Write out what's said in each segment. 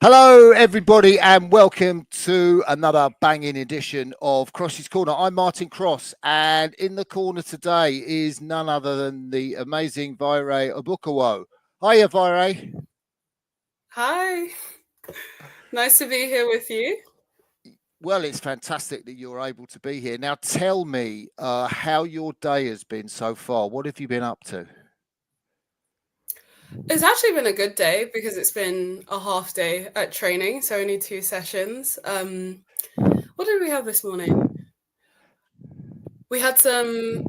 Hello, everybody, and welcome to another banging edition of Crossy's Corner. I'm Martin Cross, and in the corner today is none other than the amazing Vwaire Obukohwo. Hiya, Vwaire. Hi, nice to be here with you. Well, it's fantastic that you're able to be here. Now, tell me how your day has been so far. What have you been up to? It's actually been a good day because it's been a half day at training, so only 2 sessions. What did we have this morning? We had some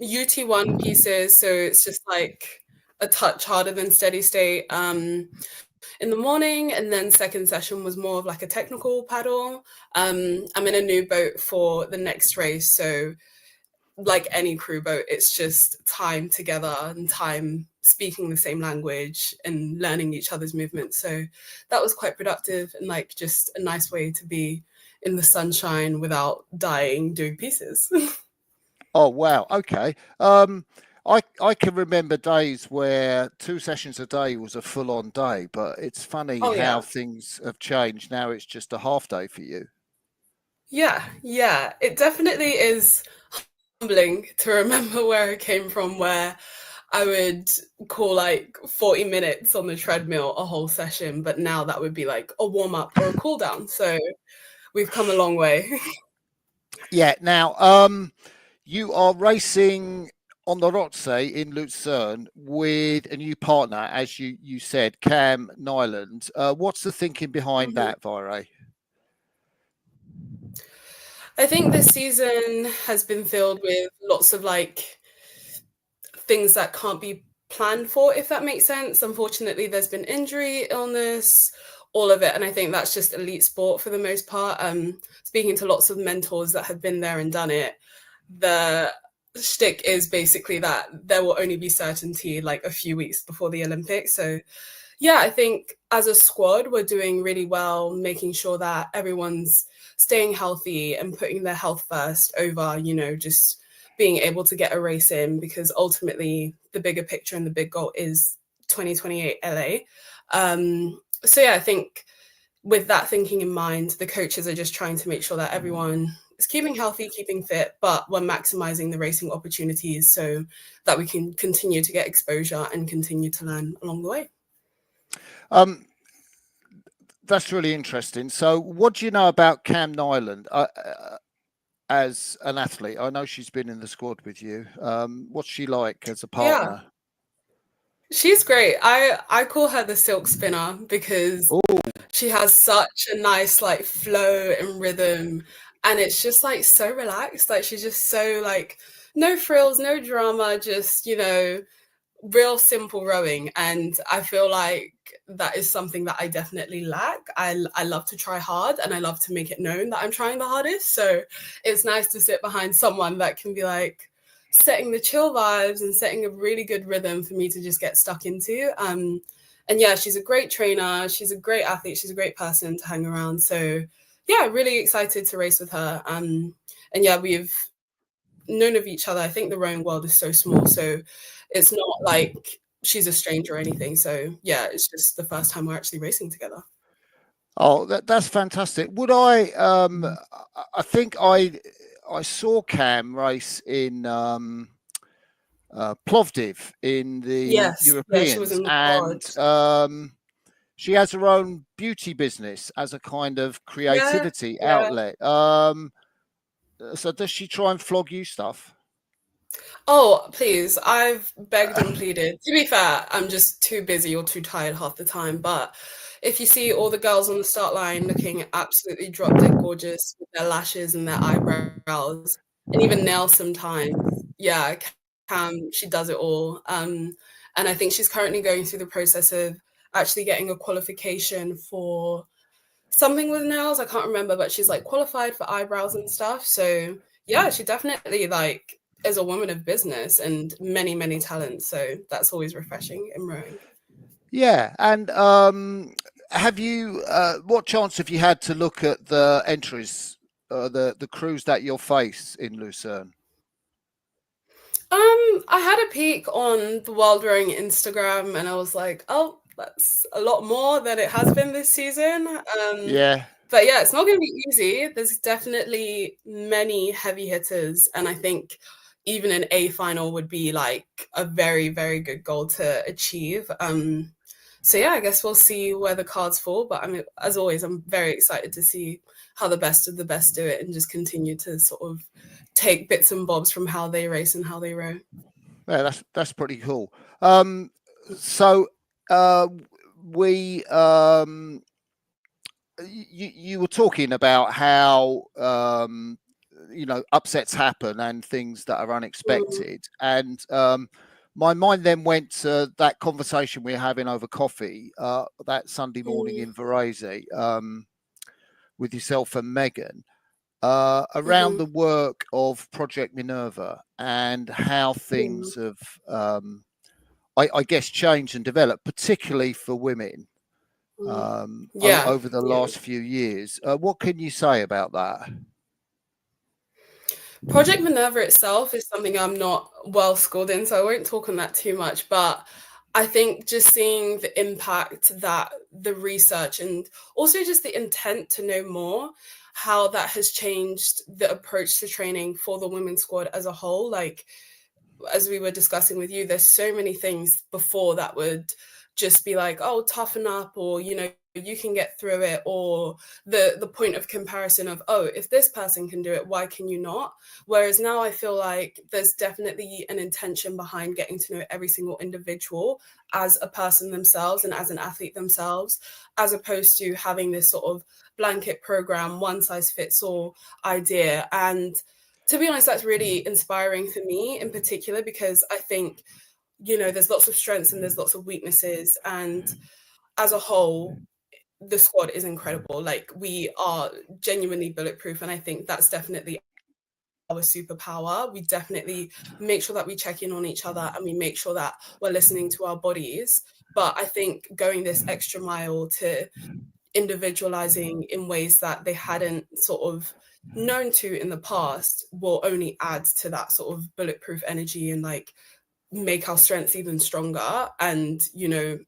UT1 pieces, so it's just like a touch harder than steady state in the morning, and then second session was more of like a technical paddle. I'm in a new boat for the next race, so like any crew boat, it's just time together and time speaking the same language and learning each other's movements. So that was quite productive and like just a nice way to be in the sunshine without dying doing pieces. Oh, wow. Okay. I can remember days where 2 sessions a day was a full-on day, but it's funny Oh how yeah. things have changed. Now it's just a half day for you. Yeah. It definitely is humbling to remember where I came from, where I would call like 40 minutes on the treadmill a whole session, but now that would be like a warm up or a cool down. So we've come a long way. Yeah. Now, you are racing on the Rotsey in Lucerne with a new partner, as you said, Cam Nyland. What's the thinking behind Mhm. that, Vwaire? I think this season has been filled with lots of like things that can't be planned for, if that makes sense. Unfortunately, there's been injury, illness, all of it. And I think that's just elite sport for the most part. Speaking to lots of mentors that have been there and done it, the shtick is basically that there will only be certainty like a few weeks before the Olympics. So yeah, I think as a squad, we're doing really well, making sure that everyone's staying healthy and putting their health first over, just being able to get a race in, because ultimately the bigger picture and the big goal is 2028 LA. So yeah, I think with that thinking in mind, the coaches are just trying to make sure that everyone is keeping healthy, keeping fit, but we're maximizing the racing opportunities so that we can continue to get exposure and continue to learn along the way. Um, that's really interesting. So, what do you know about Cam Nyland as an athlete? I know she's been in the squad with you. What's she like as a Yeah, partner? she's great. I call her the silk spinner because Oh, she has such a nice like flow and rhythm, and it's just like so relaxed. Like she's just so like no frills, no drama, just real simple rowing. And I feel like that is something that I definitely lack. I love to try hard and I love to make it known that I'm trying the hardest. So it's nice to sit behind someone that can be like setting the chill vibes and setting a really good rhythm for me to just get stuck into. And yeah, she's a great trainer. She's a great athlete. She's a great person to hang around. So yeah, really excited to race with her. And yeah, we've known of each other. I think the rowing world is so small, so it's not like she's a stranger or anything. So yeah, it's just the first time we're actually racing together. oh, that's fantastic. Would I? I think I saw Cam race in Plovdiv in the Yes, yeah, she was Europeans, in the quad. and she has her own beauty business as a kind of Yeah, creativity yeah. outlet. So does she try and flog you stuff? Oh, please. I've begged and pleaded. To be fair, I'm just too busy or too tired half the time. But if you see all the girls on the start line looking absolutely drop dead gorgeous with their lashes and their eyebrows and even nails sometimes, yeah, Cam, she does it all. And I think she's currently going through the process of actually getting a qualification for something with nails. I can't remember, but she's like qualified for eyebrows and stuff. So yeah, she definitely like is a woman of business and many, many talents. So that's always refreshing in rowing. Yeah, and have you? What chance have you had to look at the entries, the crews that you'll face in Lucerne? I had a peek on the Wild Rowing Instagram and I was like, oh, that's a lot more than it has been this season. Yeah. But yeah, it's not going to be easy. There's definitely many heavy hitters, and I think even an A final would be like a very, very good goal to achieve. So yeah, I guess we'll see where the cards fall. But I mean, as always, I'm very excited to see how the best of the best do it and just continue to sort of take bits and bobs from how they race and how they row. Yeah, that's pretty cool. So we you were talking about how upsets happen and things that are unexpected, and my mind then went to that conversation we were having over coffee that Sunday morning in Vwaire with yourself and Megan around the work of Project Manurva and how things have I guess changed and developed, particularly for women over the last few years. What can you say about that? Project Manurva itself is something I'm not well schooled in, so I won't talk on that too much. But I think just seeing the impact that the research and also just the intent to know more, how that has changed the approach to training for the women's squad as a whole. Like, as we were discussing with you, there's so many things before that would just be like, oh, toughen up, or, you know, you can get through it, or the point of comparison of, oh, if this person can do it, why can you not? Whereas now I feel like there's definitely an intention behind getting to know every single individual as a person themselves and as an athlete themselves, as opposed to having this sort of blanket program, one size fits all idea. And to be honest, that's really inspiring for me in particular, because I think, you know, there's lots of strengths and there's lots of weaknesses, and as a whole, the squad is incredible. Like, we are genuinely bulletproof, and I think that's definitely our superpower. We definitely make sure that we check in on each other and we make sure that we're listening to our bodies. But I think going this extra mile to individualizing in ways that they hadn't sort of known to in the past will only add to that sort of bulletproof energy and like make our strengths even stronger, and, you know,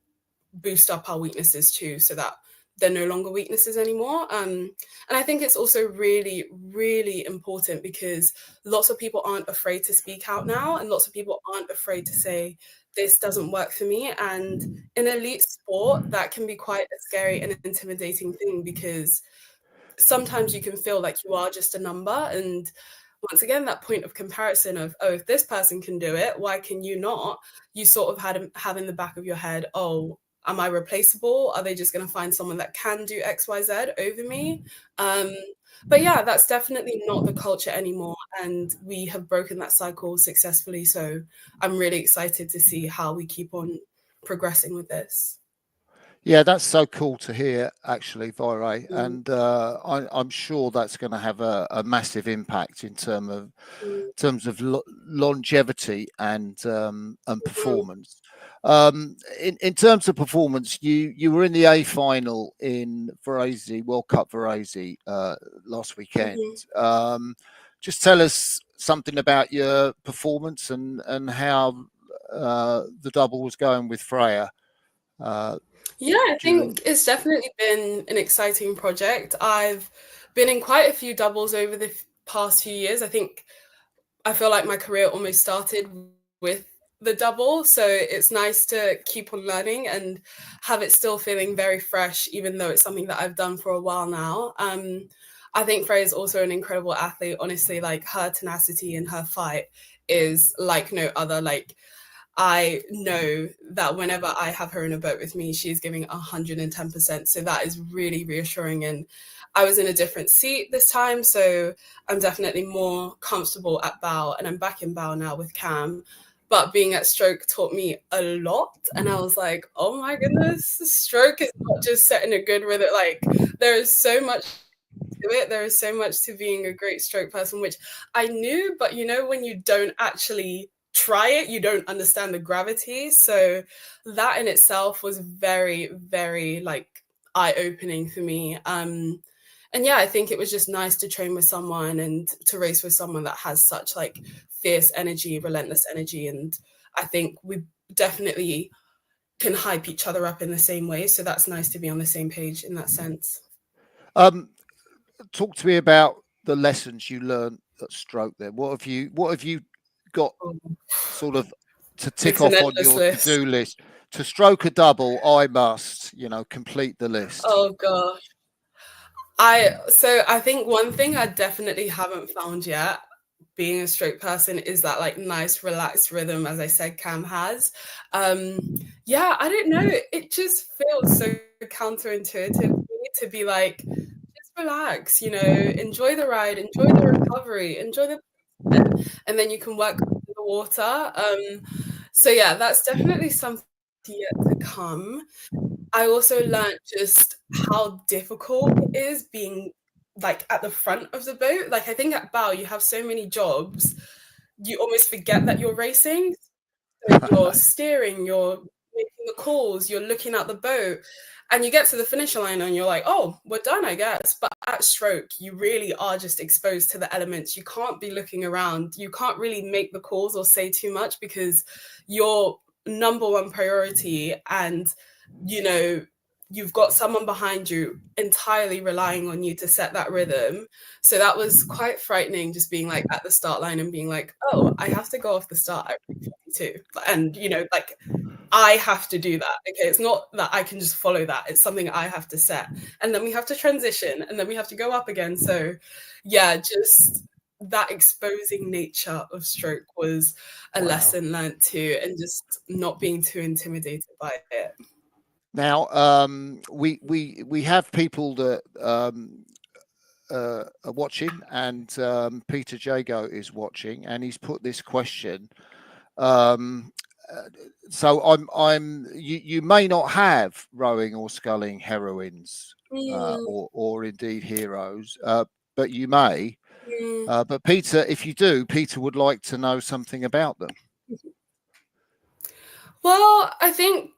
boost up our weaknesses too, so that they're no longer weaknesses anymore. And I think it's also really, really important because lots of people aren't afraid to speak out now, and lots of people aren't afraid to say, this doesn't work for me. And in elite sport, that can be quite a scary and intimidating thing, because sometimes you can feel like you are just a number. And once again, that point of comparison of, oh, if this person can do it, why can you not? You sort of have in the back of your head, oh, am I replaceable? Are they just going to find someone that can do X, Y, Z over me? But yeah, that's definitely not the culture anymore. And we have broken that cycle successfully. So I'm really excited to see how we keep on progressing with this. Yeah, that's so cool to hear, actually, Vwaire. And I'm sure that's going to have a massive impact in terms of longevity and performance. In terms of performance, you were in the A final in Vwaire, World Cup Vwaire last weekend. Just tell us something about your performance and how the double was going with Freya. Yeah, I think it's definitely been an exciting project. I've been in quite a few doubles over the past few years. I feel like my career almost started with the double, so it's nice to keep on learning and have it still feeling very fresh, even though it's something that I've done for a while now. I think Freya is also an incredible athlete. Honestly, like, her tenacity and her fight is like no other. Like, I know that whenever I have her in a boat with me, she's giving 110%. So that is really reassuring. And I was in a different seat this time, so I'm definitely more comfortable at bow, and I'm back in bow now with Cam. But being at stroke taught me a lot. And I was like, oh my goodness, stroke is not just setting a good rhythm. Like, there is so much to it. There is so much to being a great stroke person, which I knew, but you know, when you don't actually try it, you don't understand the gravity. So that in itself was very, very like eye-opening for me. And yeah, I think it was just nice to train with someone and to race with someone that has such like fierce energy, relentless energy. And I think we definitely can hype each other up in the same way. So that's nice to be on the same page in that sense. Talk to me about the lessons you learned at stroke then. What have you got sort of to tick off on your to-do list? To stroke a double, I must, complete the list. Oh gosh. I think one thing I definitely haven't found yet, being a stroke person, is that like nice relaxed rhythm, as I said, Cam has. Yeah, I don't know. It just feels so counterintuitive to be like, just relax, enjoy the ride, enjoy the recovery, enjoy the and then you can work the water. So yeah, that's definitely something yet to come. I also learned just how difficult it is being like at the front of the boat. Like I think at bow you have so many jobs, you almost forget that you're racing. So you're steering, you're making the calls, you're looking at the boat, and you get to the finish line and you're like, oh, we're done, I guess. But at stroke, you really are just exposed to the elements. You can't be looking around. You can't really make the calls or say too much because your number one priority and you've got someone behind you entirely relying on you to set that rhythm. So that was quite frightening, just being like at the start line and being like, oh, I have to go off the start at 42. And, like I have to do that. Okay. It's not that I can just follow that. It's something I have to set. And then we have to transition and then we have to go up again. So yeah, just that exposing nature of stroke was a lesson learned too, and just not being too intimidated by it. Now, we have people that are watching, and Peter Jago is watching, and he's put this question. So you may not have rowing or sculling heroines or indeed heroes, but you may. But Peter, if you do, Peter would like to know something about them. Well, I think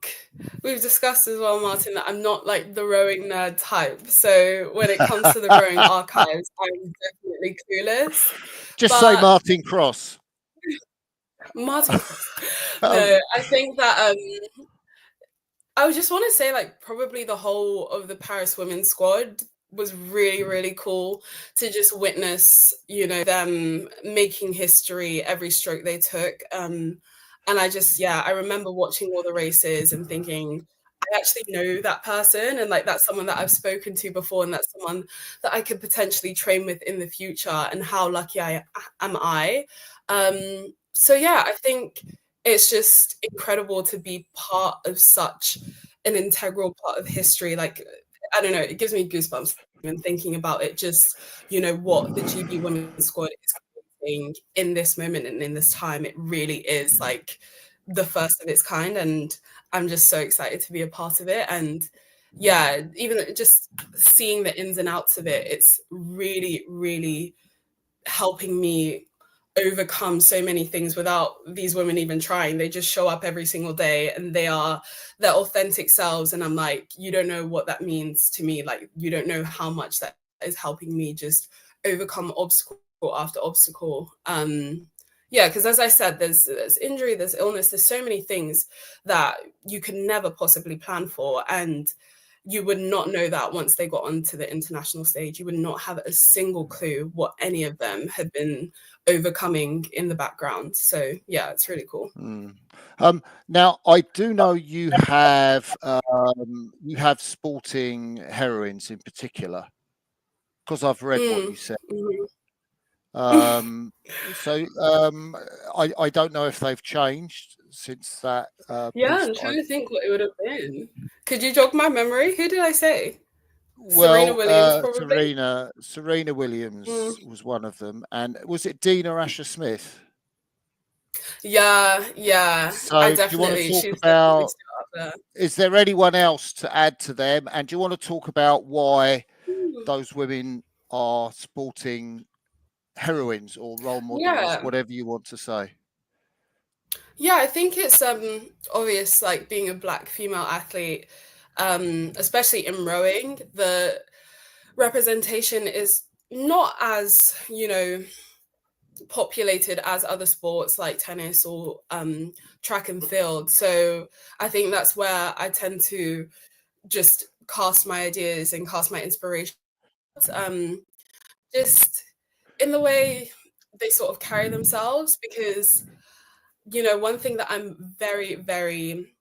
we've discussed as well, Martin, that I'm not like the rowing nerd type. So when it comes to the rowing archives, I'm definitely clueless. Just say Martin Cross. Martin Cross. No, I think that I would just want to say like probably the whole of the Paris women's squad was really, really cool to just witness, them making history every stroke they took. And I remember watching all the races and thinking, I actually know that person, and like that's someone that I've spoken to before, and that's someone that I could potentially train with in the future, and how lucky am I. So yeah, I think it's just incredible to be part of such an integral part of history. Like, I don't know, it gives me goosebumps even thinking about it, just, what the GB women's squad is in this moment and in this time. It really is like the first of its kind, and I'm just so excited to be a part of it. And yeah, even just seeing the ins and outs of it, it's really, really helping me overcome so many things without these women even trying. They just show up every single day and they are their authentic selves, and I'm like, you don't know what that means to me. Like, you don't know how much that is helping me just overcome obstacle after obstacle. Yeah, because as I said, there's injury, there's illness, there's so many things that you can never possibly plan for, and you would not know that once they got onto the international stage. You would not have a single clue what any of them had been overcoming in the background. So yeah, it's really cool. Now I do know you have sporting heroines in particular, because I've read what you said. So I don't know if they've changed since that. Yeah, I'm trying to think what it would have been. Could you jog my memory? Who did I say? Well, Serena Williams, probably. Serena Williams was one of them, and was it Dina Asher-Smith? Yeah. So I do you want to talk she's about? Up there. Is there anyone else to add to them? And do you want to talk about why those women are sporting heroines or role models, whatever you want to say? Yeah, I think it's obvious, like being a Black female athlete, especially in rowing, the representation is not as, populated as other sports like tennis or track and field. So I think that's where I tend to just cast my ideas and cast my inspirations, just in the way they sort of carry themselves. Because, you know, one thing that I'm very, very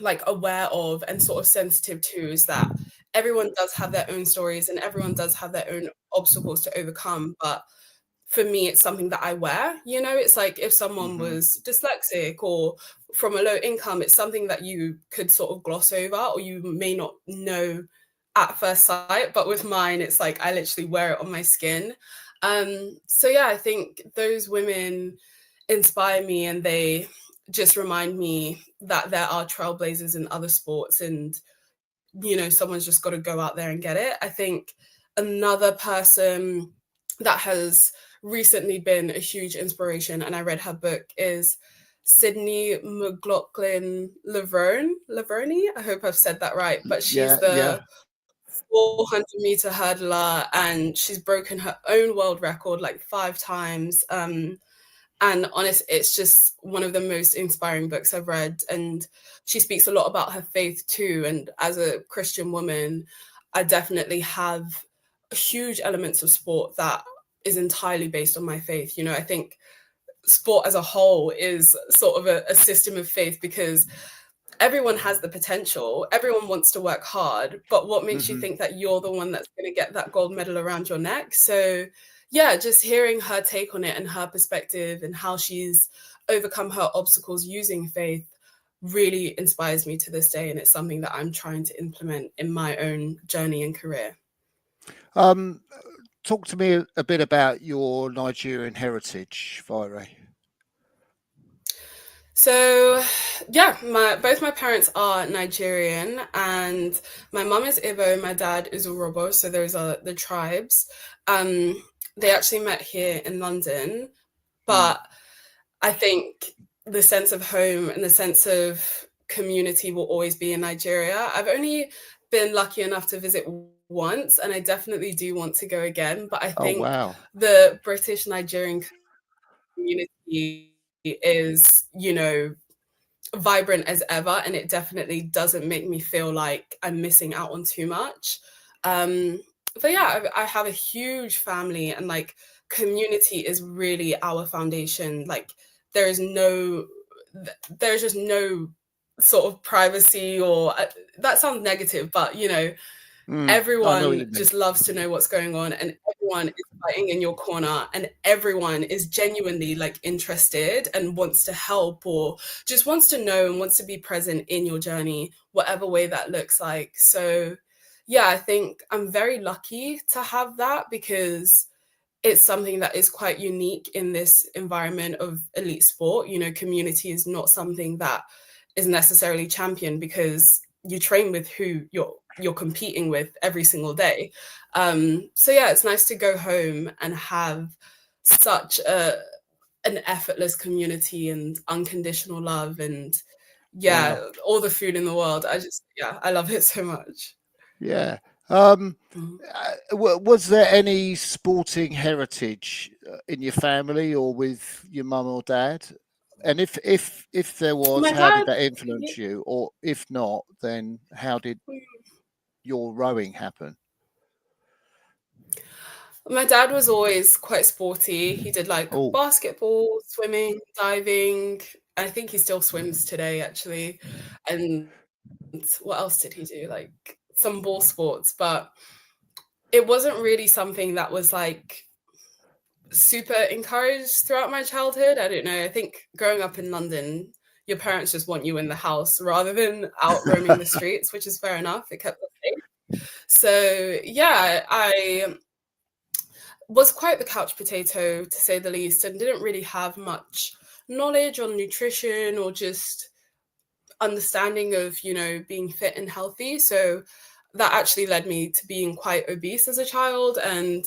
like aware of and sort of sensitive to is that everyone does have their own stories and everyone does have their own obstacles to overcome. But for me, it's something that I wear. You know, it's like if someone was dyslexic or from a low income, it's something that you could sort of gloss over or you may not know at first sight. But with mine, it's like I literally wear it on my skin. So yeah, I think those women inspire me, and they just remind me that there are trailblazers in other sports, and you know, someone's just got to go out there and get it. I think another person that has recently been a huge inspiration, and I read her book, is Sydney McLaughlin Lavroni. I hope I've said that right, but she's the 400-meter hurdler, and she's broken her own world record like 5 times. And honest, it's just one of the most inspiring books I've read. And she speaks a lot about her faith too. And as a Christian woman, I definitely have huge elements of sport that is entirely based on my faith. You know, I think sport as a whole is sort of a system of faith, because everyone has the potential, everyone wants to work hard, but what makes you think that you're the one that's going to get that gold medal around your neck? So yeah, just hearing her take on it and her perspective and how she's overcome her obstacles using faith really inspires me to this day, and it's something that I'm trying to implement in my own journey and career. Talk to me a bit about your Nigerian heritage, Vwaire. So yeah, both my parents are Nigerian, and my mum is Igbo, my dad is Urobo, so those are the tribes. They actually met here in London, but I think the sense of home and the sense of community will always be in Nigeria. I've only been lucky enough to visit once, and I definitely do want to go again, but I think the British Nigerian community is, you know, vibrant as ever, and it definitely doesn't make me feel like I'm missing out on too much. But yeah, I have a huge family, and like community is really our foundation. Like there's just no sort of privacy, or that sounds negative, but you know, everyone just loves to know what's going on, and everyone is fighting in your corner, and everyone is genuinely like interested and wants to help, or just wants to know and wants to be present in your journey, whatever way that looks like. So yeah, I think I'm very lucky to have that, because it's something that is quite unique in this environment of elite sport. You know, community is not something that is necessarily championed, because you train with who you're competing with every single day. So yeah, it's nice to go home and have such an effortless community and unconditional love, and yeah, all the food in the world. I love it so much. Yeah. Was there any sporting heritage in your family or with your mum or dad? And if there was, how did that influence you? Or if not, then how did your rowing happen? My dad was always quite sporty. He did like basketball, swimming, diving. I think he still swims today, actually. And what else did he do? Like some ball sports, but it wasn't really something that was like super encouraged throughout my childhood. I don't know. I think growing up in London, your parents just want you in the house rather than out roaming the streets, which is fair enough. It kept us safe. So yeah, I was quite the couch potato, to say the least, and didn't really have much knowledge on nutrition or just understanding of, you know, being fit and healthy. So that actually led me to being quite obese as a child and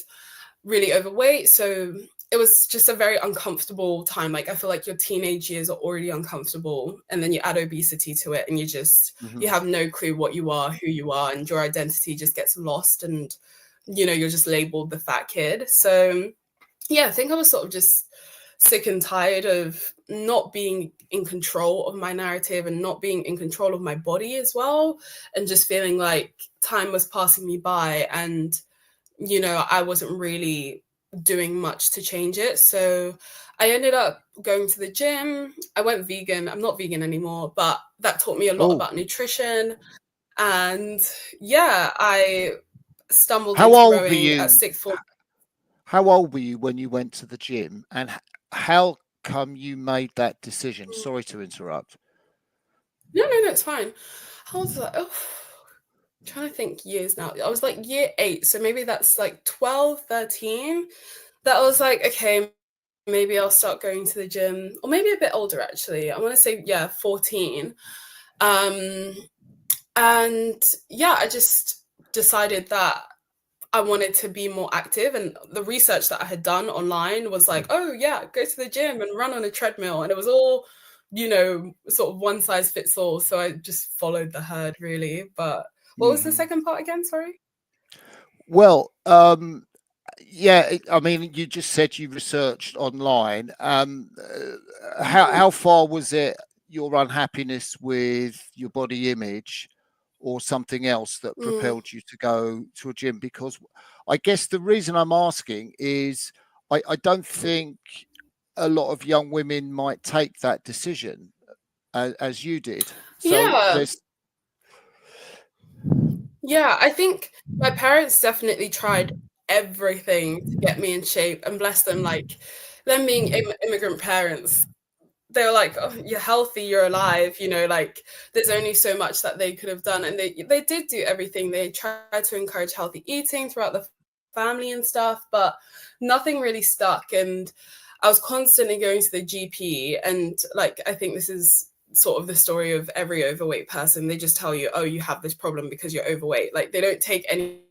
really overweight. So it was just a very uncomfortable time. Like I feel like your teenage years are already uncomfortable, and then you add obesity to it, and you just you have no clue what you are, who you are, and your identity just gets lost, and you know, you're just labeled the fat kid. So yeah, I think I was sort of just sick and tired of not being in control of my narrative and not being in control of my body as well, and just feeling like time was passing me by and, you know, I wasn't really doing much to change it. So I ended up going to the gym. I went vegan. I'm not vegan anymore, but that taught me a lot Oh, about nutrition. And yeah, I stumbled how into old were rowing at you? sixth form. How old were you when you went to the gym, and how come you made that decision? Sorry to interrupt. No, it's fine. How old was I? Oh, I'm trying to think years now. I was like year 8, so maybe that's like 12, 13. That I was like, okay, maybe I'll start going to the gym, or maybe a bit older actually. I want to say, yeah, 14. And yeah, I just decided that I wanted to be more active, and the research that I had done online was like, oh yeah, go to the gym and run on a treadmill, and it was all, you know, sort of one size fits all. So I just followed the herd really. But what was the Mhm. second part again? Sorry. Well, yeah, I mean, you just said you researched online. How far was it your unhappiness with your body image, or something else that Mm. propelled you to go to a gym? Because I guess the reason I'm asking is I don't think a lot of young women might take that decision as you did. So Yeah, there's. yeah. I think my parents definitely tried everything to get me in shape, and bless them, like them being immigrant parents, they were like, oh, you're healthy, you're alive, you know, like there's only so much that they could have done. And they did do everything. They tried to encourage healthy eating throughout the family and stuff, but nothing really stuck. And I was constantly going to the GP, and like I think this is sort of the story of every overweight person. They just tell you, oh, you have this problem because you're overweight. Like they don't take any.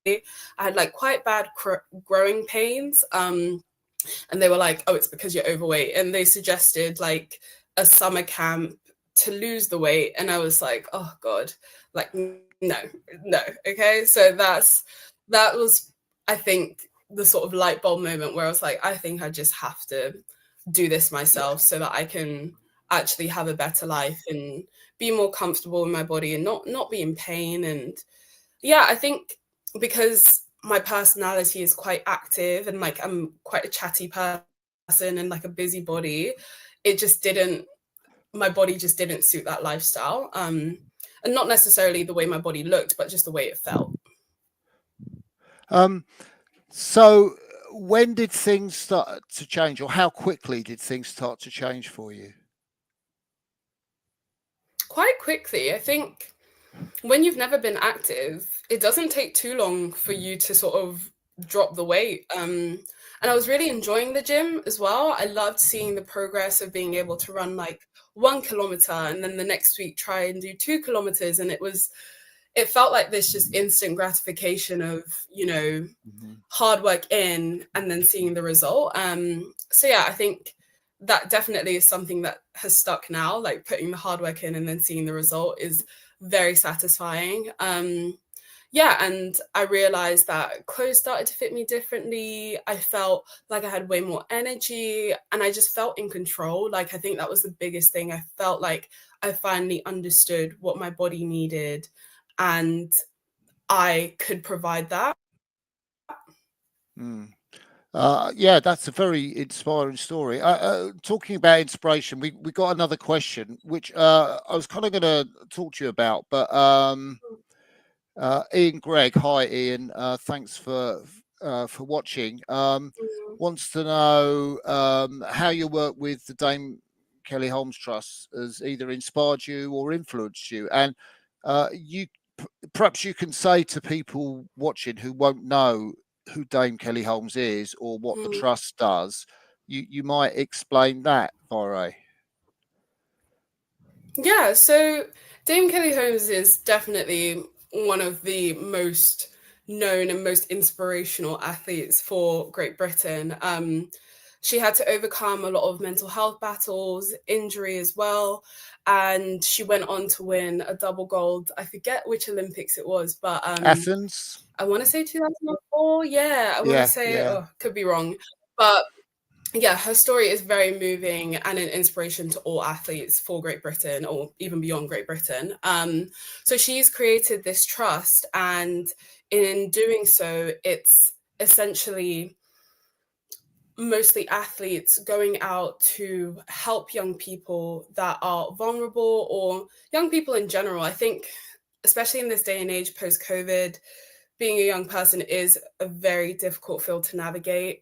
I had like quite bad growing pains. And they were like, oh, it's because you're overweight. And they suggested like a summer camp to lose the weight. And I was like, oh God, like, no. Okay. So that was, I think, the sort of light bulb moment where I was like, I think I just have to do this myself so that I can actually have a better life and be more comfortable in my body and not be in pain. And yeah, I think because my personality is quite active and like I'm quite a chatty person and like a busybody, it just didn't, my body just didn't suit that lifestyle. And not necessarily the way my body looked, but just the way it felt. um, So when did things start to change, or how quickly did things start to change for you? Quite quickly, I think when you've never been active, it doesn't take too long for you to sort of drop the weight. And I was really enjoying the gym as well. I loved seeing the progress of being able to run like 1 kilometer and then the next week try and do 2 kilometers. And it felt like this just instant gratification of, you know, Mhm. hard work in and then seeing the result. So yeah, I think that definitely is something that has stuck now, like putting the hard work in and then seeing the result is very satisfying. Yeah, and I realized that clothes started to fit me differently. I felt like I had way more energy and I just felt in control. Like, I think that was the biggest thing. I felt like I finally understood what my body needed and I could provide that. Mm. Yeah, that's a very inspiring story. Talking about inspiration, we got another question, which I was kind of going to talk to you about, but Ian Gregg, hi Ian, thanks for watching. Mm. Wants to know how your work with the Dame Kelly Holmes Trust has either inspired you or influenced you, and you perhaps you can say to people watching who won't know who Dame Kelly Holmes is or what the Mm. trust does. You might explain that, Vwaire. Yeah, so Dame Kelly Holmes is definitely one of the most known and most inspirational athletes for Great Britain. she had to overcome a lot of mental health battles, injury as well. And she went on to win a double gold. I forget which Olympics it was, but Athens. I want to say 2004. Yeah, I want to say, could be wrong. But yeah, her story is very moving and an inspiration to all athletes for Great Britain or even beyond Great Britain. So she's created this trust, and in doing so, it's essentially mostly athletes going out to help young people that are vulnerable, or young people in general. I think, especially in this day and age post-COVID, being a young person is a very difficult field to navigate.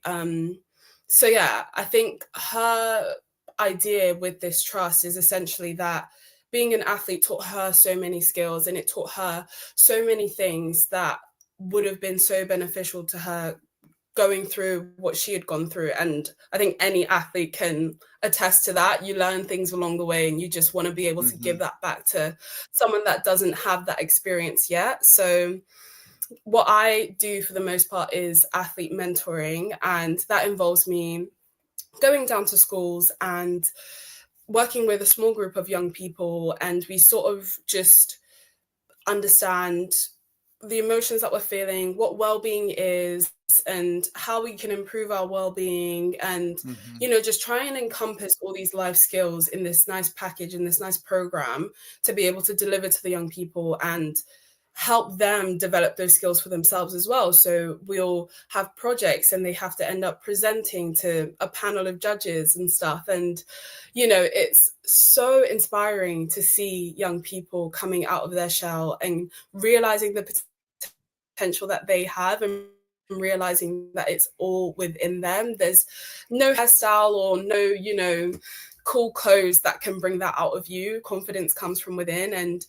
So yeah, I think her idea with this trust is essentially that being an athlete taught her so many skills, and it taught her so many things that would have been so beneficial to her going through what she had gone through. And I think any athlete can attest to that. You learn things along the way, and you just want to be able to give that back to someone that doesn't have that experience yet. So what I do for the most part is athlete mentoring, and that involves me going down to schools and working with a small group of young people, and we sort of just understand the emotions that we're feeling, what well-being is, and how we can improve our well-being, and just try and encompass all these life skills in this nice package, in this nice program, to be able to deliver to the young people and help them develop those skills for themselves as well. So we'll have projects, and they have to end up presenting to a panel of judges and stuff. And, it's so inspiring to see young people coming out of their shell and realizing the potential that they have, and realizing that it's all within them. There's no hairstyle or no, cool clothes that can bring that out of you. Confidence comes from within, and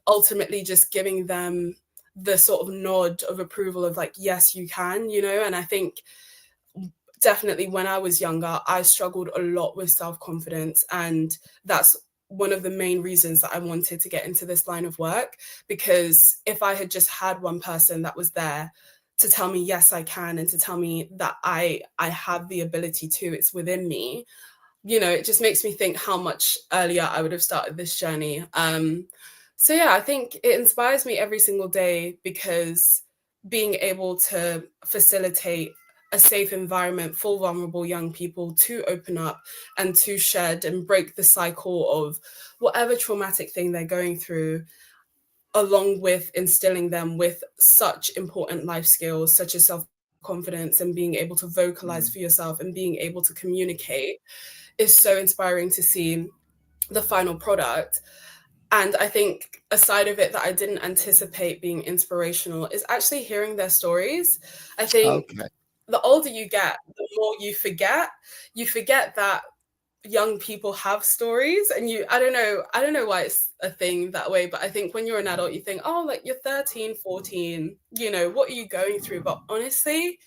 ultimately just giving them the sort of nod of approval of like, yes, you can, and I think definitely when I was younger, I struggled a lot with self-confidence, and that's one of the main reasons that I wanted to get into this line of work, because if I had just had one person that was there to tell me, yes, I can, and to tell me that I have the ability to, it's within me, it just makes me think how much earlier I would have started this journey. So yeah, I think it inspires me every single day, because being able to facilitate a safe environment for vulnerable young people to open up and to shed and break the cycle of whatever traumatic thing they're going through, along with instilling them with such important life skills, such as self-confidence and being able to vocalize for yourself and being able to communicate, is so inspiring to see the final product. And I think a side of it that I didn't anticipate being inspirational is actually hearing their stories. I think the older you get, the more you forget. You forget that young people have stories, and I don't know why it's a thing that way, but I think when you're an adult, you think, oh, like you're 13, 14, what are you going through? But honestly,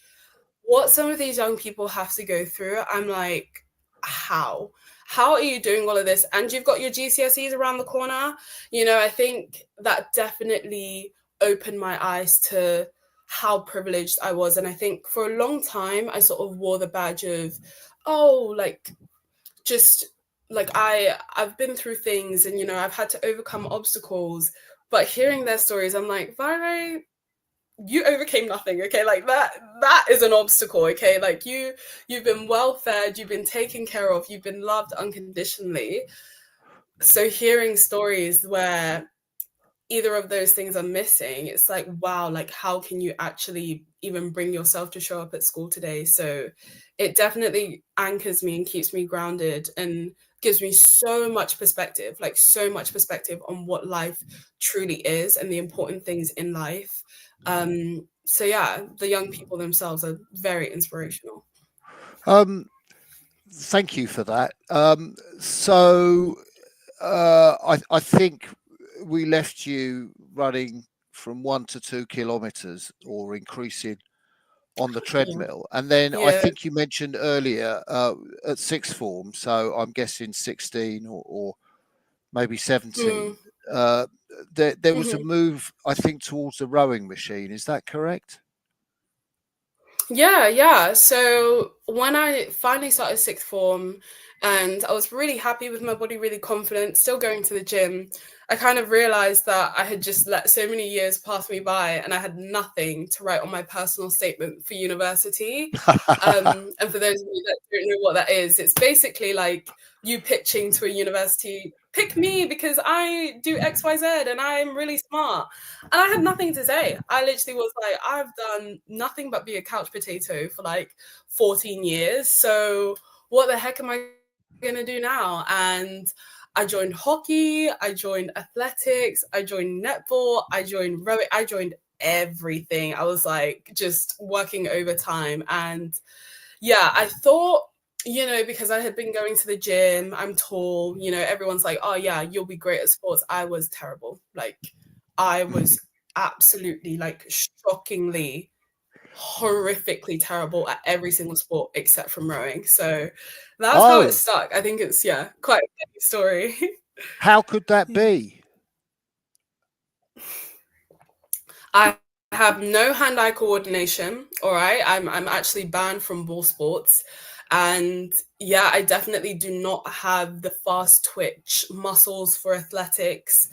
what some of these young people have to go through, I'm like, how are you doing all of this? And you've got your GCSEs around the corner. I think that definitely opened my eyes to how privileged I was. And I think for a long time, I sort of wore the badge of, oh, like, just like I've been through things, and, I've had to overcome obstacles. But hearing their stories, I'm like, Vwaire, you overcame nothing, okay? Like that is an obstacle, okay? Like you've been well fed, you've been taken care of, you've been loved unconditionally. So hearing stories where either of those things are missing, it's like, wow, like how can you actually even bring yourself to show up at school today? So it definitely anchors me and keeps me grounded, and gives me so much perspective on what life truly is and the important things in life. So yeah, the young people themselves are very inspirational. Thank you for that. I think we left you running from 1 to 2 kilometers or increasing on the treadmill, and then I think you mentioned earlier at sixth form, so I'm guessing 16 or maybe 17. There was a move, I think, towards the rowing machine. Is that correct? Yeah. So when I finally started sixth form and I was really happy with my body, really confident, still going to the gym, I kind of realized that I had just let so many years pass me by and I had nothing to write on my personal statement for university. And for those of you that don't know what that is, it's basically like you pitching to a university, pick me because I do XYZ and I'm really smart. And I had nothing to say. I literally was like, I've done nothing but be a couch potato for like 14 years. So what the heck am I going to do now? And I joined hockey, I joined athletics, I joined netball, I joined rowing, I joined everything. I was like just working overtime. And yeah, I thought, because I had been going to the gym, I'm tall, everyone's like, oh yeah, you'll be great at sports. I was terrible. Like, I was absolutely, like, shockingly, horrifically terrible at every single sport except from rowing. So that's how it Oh, stuck. I think it's, quite a funny story. how could that be? I have no hand-eye coordination. All right, I'm actually banned from ball sports, and yeah, I definitely do not have the fast twitch muscles for athletics.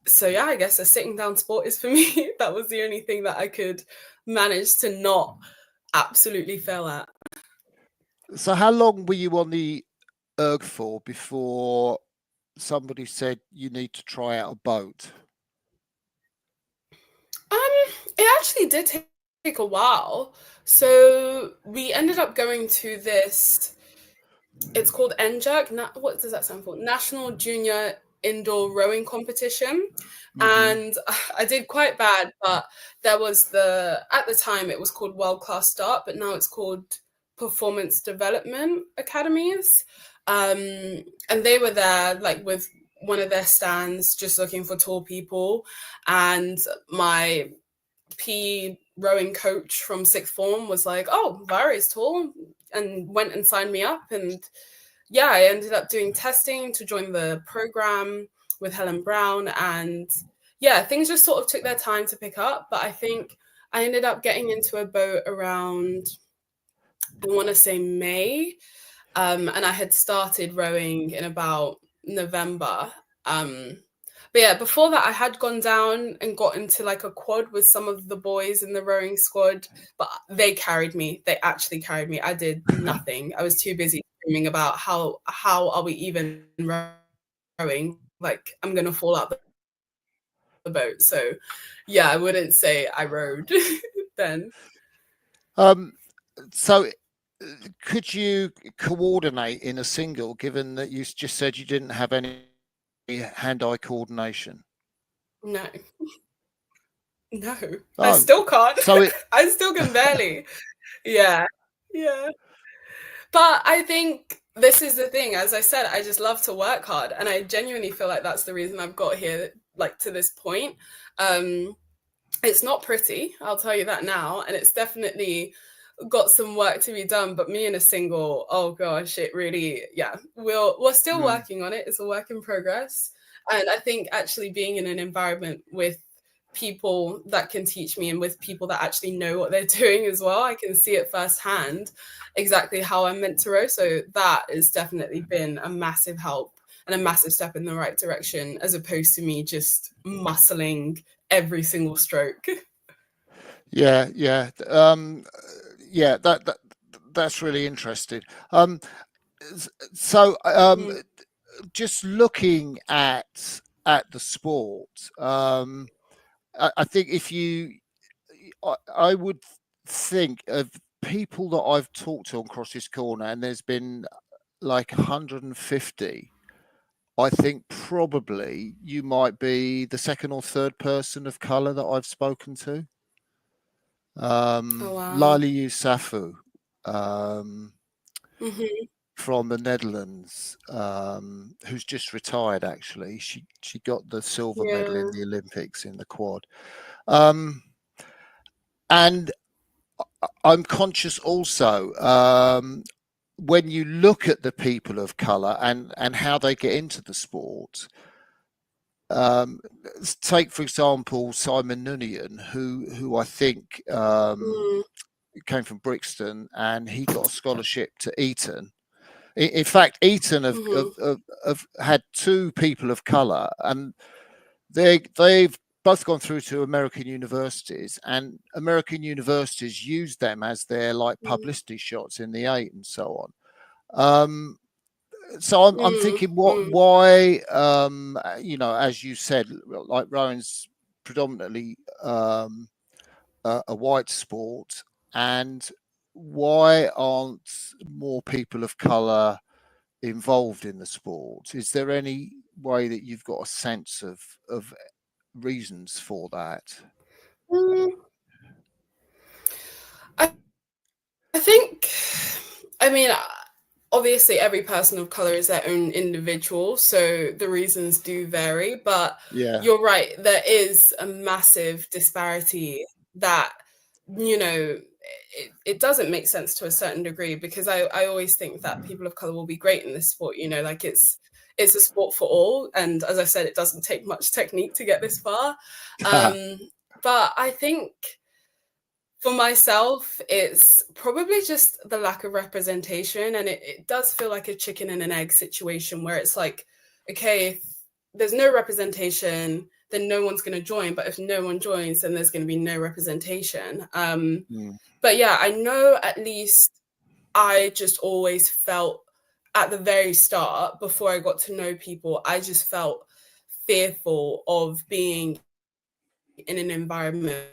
So yeah, I guess a sitting down sport is for me. That was the only thing that I could manage to not absolutely fail at. So how long were you on the erg for before somebody said you need to try out a boat? It actually did take a while. So we ended up going to this. It's called NJERC. What does that stand for? National Junior Indoor Rowing Competition. Mm-hmm. And I did quite bad, but there was at the time it was called World Class Start, but now it's called Performance Development Academies. And they were there like with one of their stands just looking for tall people. And my PE rowing coach from sixth form was like, oh, Vwaire is tall, and went and signed me up. And yeah, I ended up doing testing to join the program with Helen Brown. And yeah, things just sort of took their time to pick up. But I think I ended up getting into a boat around, I want to say May. And I had started rowing in about November. But yeah, before that, I had gone down and got into like a quad with some of the boys in the rowing squad, but they carried me. They actually carried me. I did nothing. I was too busy screaming about how are we even rowing? Like, I'm gonna fall out the boat. So yeah, I wouldn't say I rowed then. So could you coordinate in a single, given that you just said you didn't have any hand-eye coordination? No. No, I Oh, still can't. so I still can barely. Yeah. Yeah. But I think this is the thing. As I said, I just love to work hard. And I genuinely feel like that's the reason I've got here, like to this point. It's not pretty, I'll tell you that now. And it's definitely got some work to be done. But me in a single, oh gosh, it really, yeah. We're still working on it. It's a work in progress. And I think actually being in an environment with people that can teach me and with people that actually know what they're doing as well, I can see it firsthand exactly how I'm meant to row. So that has definitely been a massive help and a massive step in the right direction, as opposed to me just muscling every single stroke. yeah, yeah, yeah. That's really interesting. So just looking at the sport, I think I would think of people that I've talked to on Cross's Corner, and there's been like 150. I think probably you might be the second or third person of colour that I've spoken to. Oh wow. Lali Yousafzai, Mm-hmm. from the Netherlands, who's just retired. Actually, she got the silver medal Yeah. in the Olympics in the quad, and I'm conscious also, when you look at the people of colour and how they get into the sport, take for example Simon Nunian, who I think came from Brixton, and he got a scholarship to Eton. In fact, Eton have had two people of colour, and they've both gone through to American universities, and American universities use them as their like publicity shots in the 8 and so on. So I'm thinking, why, you know, as you said, like rowing's predominantly a white sport, and why aren't more people of colour involved in the sport? Is there any way that you've got a sense of reasons for that? I think, I mean, obviously every person of color is their own individual, so the reasons do vary, but you're right, there is a massive disparity that, you know, it doesn't make sense to a certain degree, because I always think that people of color will be great in this sport, you know, like it's a sport for all, and as I said, it doesn't take much technique to get this far. But I think for myself, it's probably just the lack of representation, and it does feel like a chicken and an egg situation, where it's like, okay, if there's no representation, then no one's going to join, but if no one joins, then there's going to be no representation. But yeah, I know, at least I just always felt at the very start, before I got to know people, I just felt fearful of being in an environment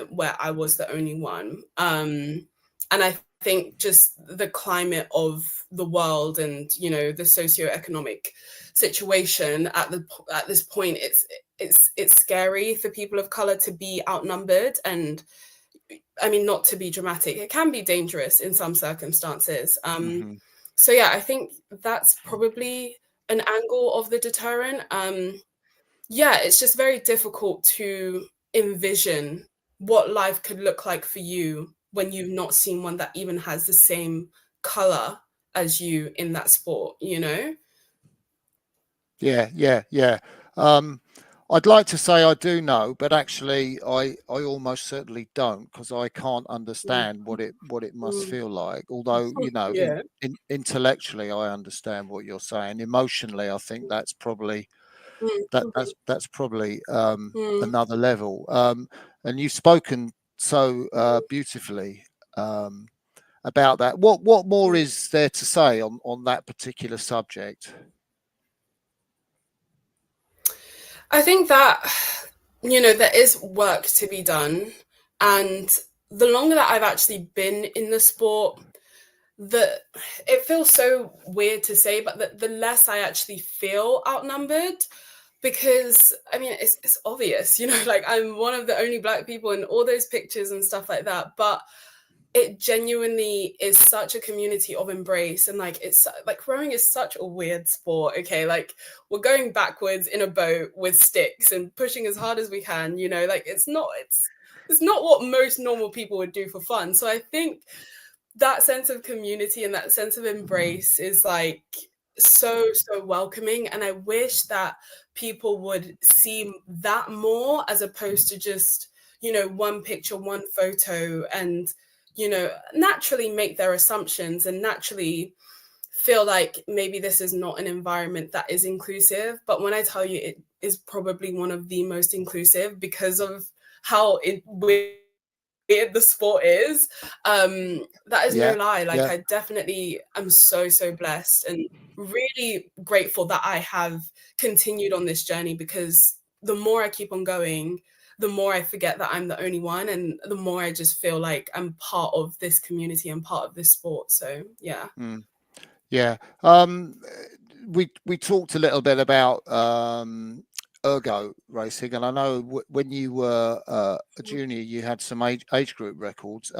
where I was the only one. And I think just the climate of the world and, you know, the socioeconomic situation at this point, it's scary for people of color to be outnumbered. And I mean, not to be dramatic, it can be dangerous in some circumstances. So yeah, I think that's probably an angle of the deterrent. Yeah, it's just very difficult to envision what life could look like for you when you've not seen one that even has the same color as you in that sport, you know? Yeah. I'd like to say I do know, but actually I almost certainly don't, because I can't understand what it must feel like. Although, you know, intellectually I understand what you're saying. Emotionally, I think that's probably that's probably another level. And you've spoken so beautifully about that. What more is there to say on that particular subject? I think that, you know, there is work to be done, and the longer that I've actually been in the sport, it feels so weird to say, but the less I actually feel outnumbered. Because I mean, it's obvious, you know, like I'm one of the only Black people in all those pictures and stuff like that, but it genuinely is such a community of embrace. And like, it's like, rowing is such a weird sport. Okay, like we're going backwards in a boat with sticks and pushing as hard as we can, you know, like it's not what most normal people would do for fun. So I think that sense of community and that sense of embrace is like so welcoming, and I wish that people would see that more, as opposed to just, you know, one picture, one photo, and, you know, naturally make their assumptions and naturally feel like maybe this is not an environment that is inclusive. But when I tell you, it is probably one of the most inclusive, because of how weird the sport is. That is no lie. Like, I definitely am so blessed and really grateful that I have continued on this journey, because the more I keep on going, the more I forget that I'm the only one, and the more I just feel like I'm part of this community and part of this sport. So yeah. Yeah. We talked a little bit about ergo racing, and I know when you were a junior, you had some age group records.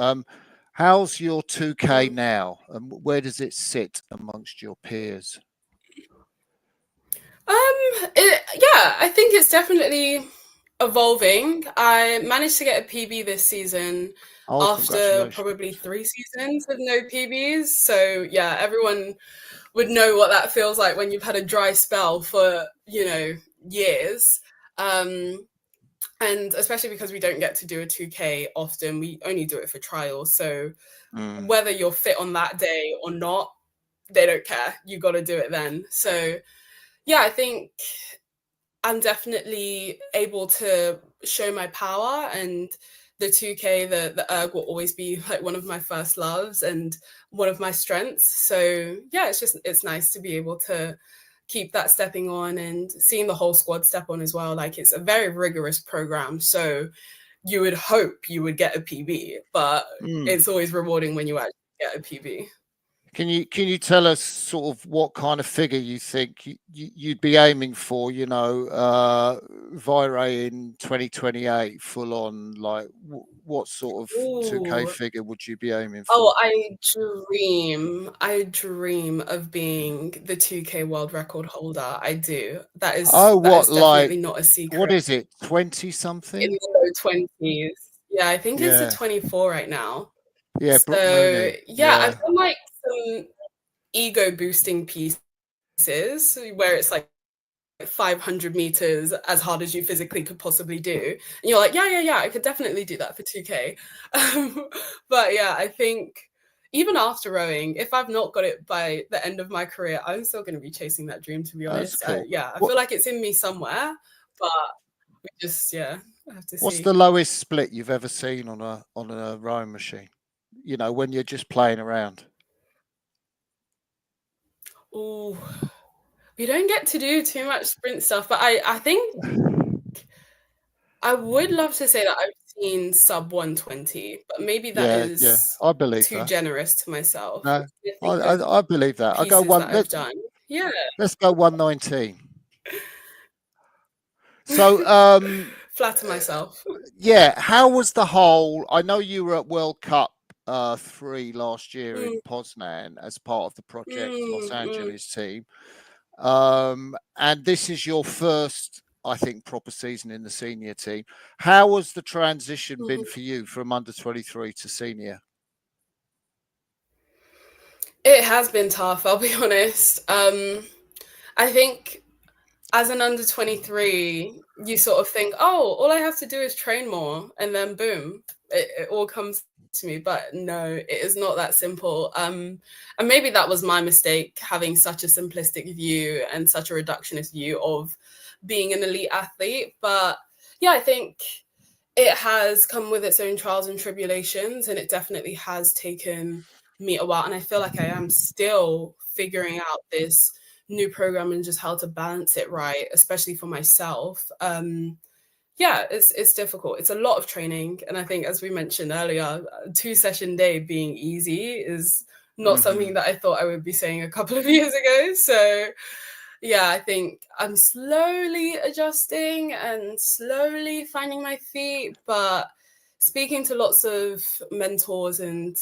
How's your 2K now, and where does it sit amongst your peers? I think it's definitely evolving. I managed to get a PB this season after probably 3 seasons of no PBs. So yeah, everyone would know what that feels like when you've had a dry spell for, you know, years. And especially because we don't get to do a 2K often, we only do it for trials. So whether you're fit on that day or not, they don't care. You got to do it then. So yeah, I think I'm definitely able to show my power, and the 2K, the erg will always be like one of my first loves and one of my strengths. So yeah, it's nice to be able to keep that stepping on and seeing the whole squad step on as well. Like, it's a very rigorous program. So you would hope you would get a PB, but it's always rewarding when you actually get a PB. Can you tell us sort of what kind of figure you think you'd be aiming for? You know, Vwaire in 2028, full on. Like, what sort of 2K figure would you be aiming for? Oh, I dream of being the 2K world record holder. I do. That is definitely not a secret. What is it? 20 something? In the low 20s. Yeah, I think it's a 24 right now. Yeah, so yeah, I've done like some ego boosting pieces where it's like 500 meters as hard as you physically could possibly do, and you're like, yeah, I could definitely do that for 2K. But yeah, I think even after rowing, if I've not got it by the end of my career, I'm still going to be chasing that dream, to be honest. Cool. I feel like it's in me somewhere, but we just I have to see. What's the lowest split you've ever seen on a rowing machine? You know, when you're just playing around. Oh, we don't get to do too much sprint stuff, but I think I would love to say that I've seen sub 120, but maybe that is I believe too that. generous to myself. No, I believe that. I go one. I've done. Yeah. Let's go 119. So flatter myself. Yeah, how was the whole? I know you were at World Cup 3 last year in Poznan as part of the Project Los Angeles team, and this is your first, I think, proper season in the senior team. How has the transition been for you from under 23 to senior? It has been tough, I'll be honest. I think as an under 23, you sort of think, oh, all I have to do is train more, and then boom, it all comes to me. But no, it is not that simple. And maybe that was my mistake, having such a simplistic view and such a reductionist view of being an elite athlete. But yeah, I think it has come with its own trials and tribulations, and it definitely has taken me a while. And I feel like I am still figuring out this new program and just how to balance it right, especially for myself. Yeah, it's difficult. It's a lot of training. And I think, as we mentioned earlier, a 2-session day being easy is not something that I thought I would be saying a couple of years ago. So yeah, I think I'm slowly adjusting and slowly finding my feet, but speaking to lots of mentors and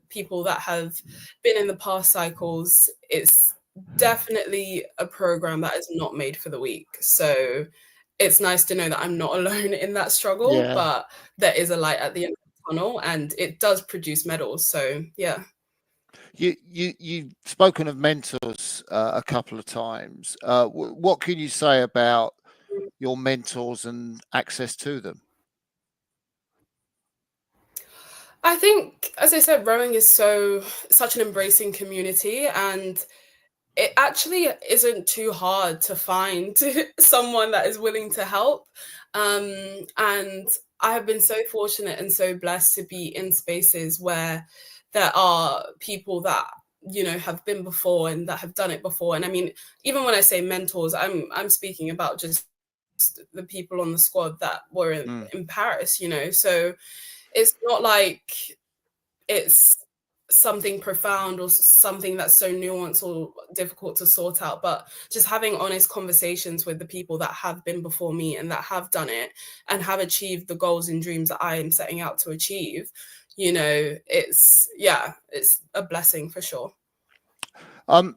people that have been in the past cycles, it's definitely a program that is not made for the weak. So it's nice to know that I'm not alone in that struggle, but there is a light at the end of the tunnel, and it does produce medals. So yeah. You've spoken of mentors a couple of times. What can you say about your mentors and access to them? I think, as I said, rowing is such an embracing community, and it actually isn't too hard to find someone that is willing to help. And I have been so fortunate and so blessed to be in spaces where there are people that have been before and that have done it before. And I mean, even when I say mentors, I'm speaking about just the people on the squad that were in Paris. So it's not like it's something profound or something that's so nuanced or difficult to sort out, but just having honest conversations with the people that have been before me and that have done it and have achieved the goals and dreams that I am setting out to achieve, it's a blessing for sure. Have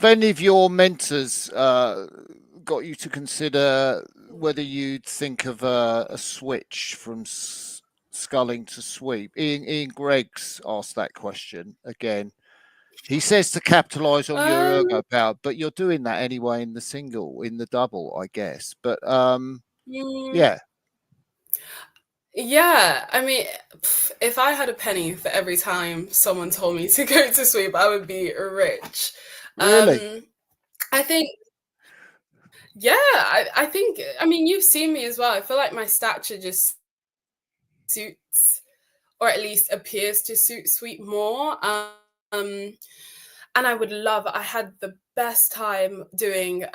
any of your mentors got you to consider whether you'd think of a switch from sculling to sweep? Ian Greggs asked that question again. He says to capitalise on your Um, ergo power, but you're doing that anyway in the single, in the double, I guess. But yeah. Yeah, I mean, if I had a penny for every time someone told me to go to sweep, I would be rich. Really? I think, yeah, I think, I mean, you've seen me as well. I feel like my stature just suits, or at least appears to suit sweep more. And I had the best time doing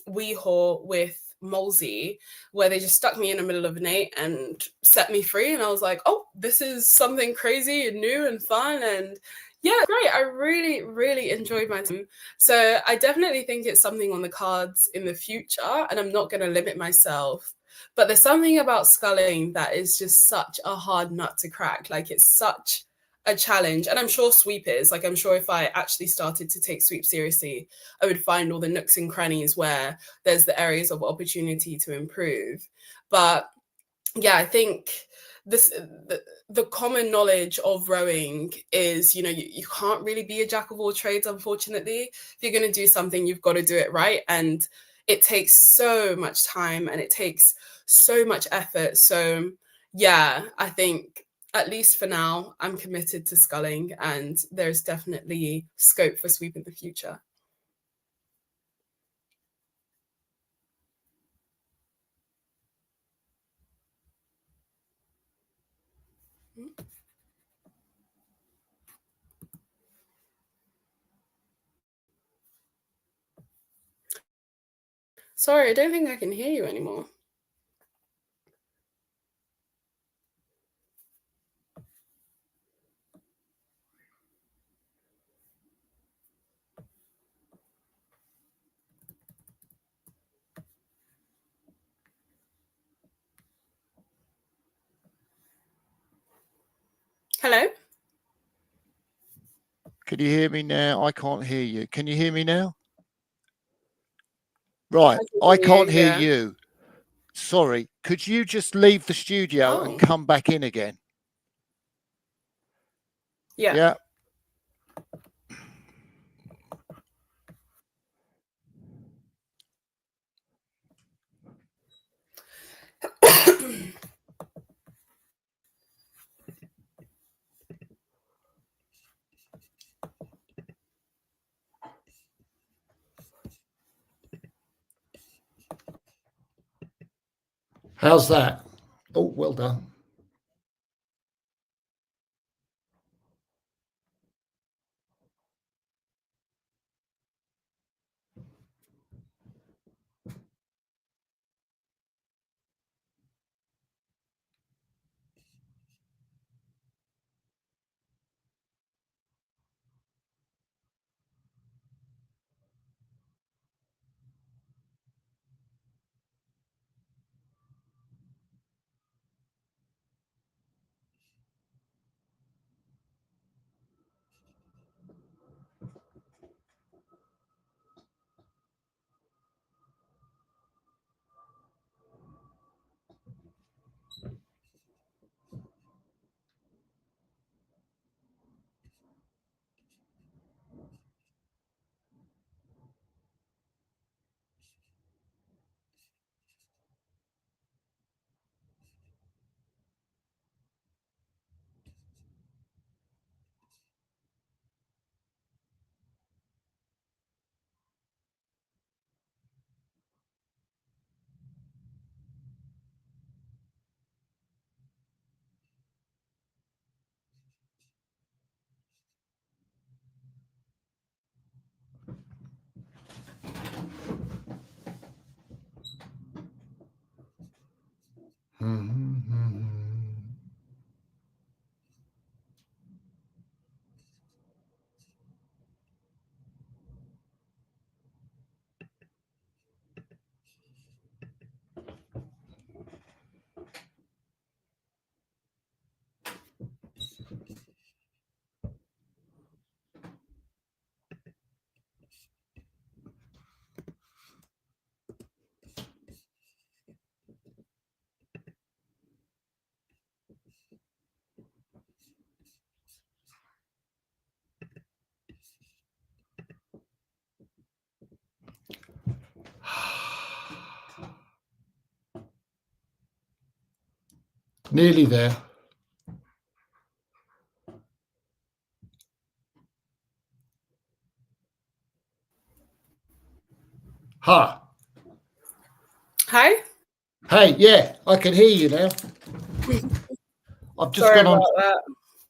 Weehor with Molsey, where they just stuck me in the middle of an 8 and set me free. And I was like, oh, this is something crazy and new and fun. And yeah, great. I really, really enjoyed my time. So I definitely think it's something on the cards in the future, and I'm not going to limit myself. But there's something about sculling that is just such a hard nut to crack. Like, it's such a challenge. And I'm sure sweep is, like, I'm sure if I actually started to take sweep seriously, I would find all the nooks and crannies where there's the areas of opportunity to improve. But yeah, I think this the common knowledge of rowing is, you can't really be a jack of all trades, unfortunately. If you're going to do something, you've got to do it right. And it takes so much time and it takes so much effort. So yeah, I think at least for now, I'm committed to sculling, and there's definitely scope for sweep in the future. Sorry, I don't think I can hear you anymore. Hello? Can you hear me now? I can't hear you. Can you hear me now? Right. I can't hear Yeah. you. Sorry. Could you just leave the studio and Oh, come back in again? yeah. Yeah. How's that? Oh, well done. Nearly there. Ha. Hi. Hey, yeah, I can hear you now. I've just Sorry gone on. about that.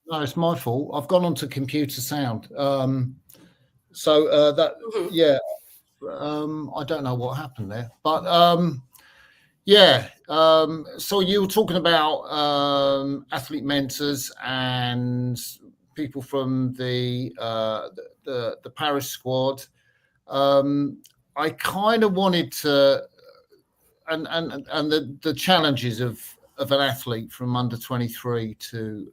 No, it's my fault. I've gone on to computer sound. So that, yeah, I don't know what happened there, but yeah. So you were talking about athlete mentors and people from the Paris squad. I kind of wanted to, and the challenges of an athlete from under 23 to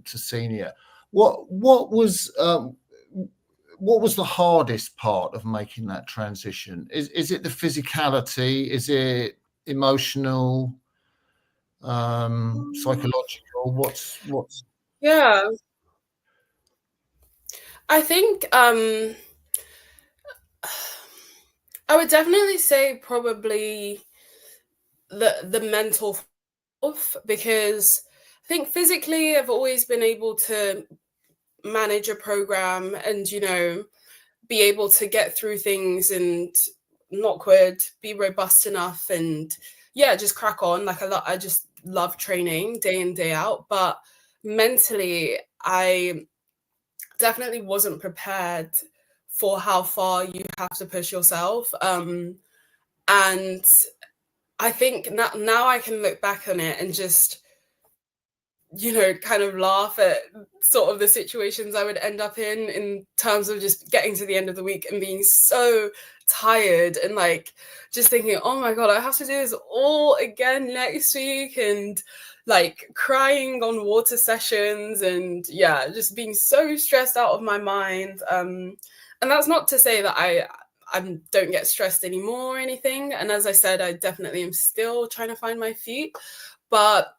senior. What was the hardest part of making that transition? Is it the physicality? Is it emotional, psychological? What's Yeah. I think I would definitely say probably the mental health, because I think physically I've always been able to manage a program and, you know, be able to get through things and not quit, be robust enough, and yeah, just crack on. Like I just love training day in, day out. But mentally, I definitely wasn't prepared for how far you have to push yourself. And I think now I can look back on it and just, you know, kind of laugh at sort of the situations I would end up in terms of just getting to the end of the week and being so tired and like just thinking, oh my God, I have to do this all again next week, and like crying on water sessions, and yeah, just being so stressed out of my mind. And that's not to say that I don't get stressed anymore or anything. And as I said, I definitely am still trying to find my feet. But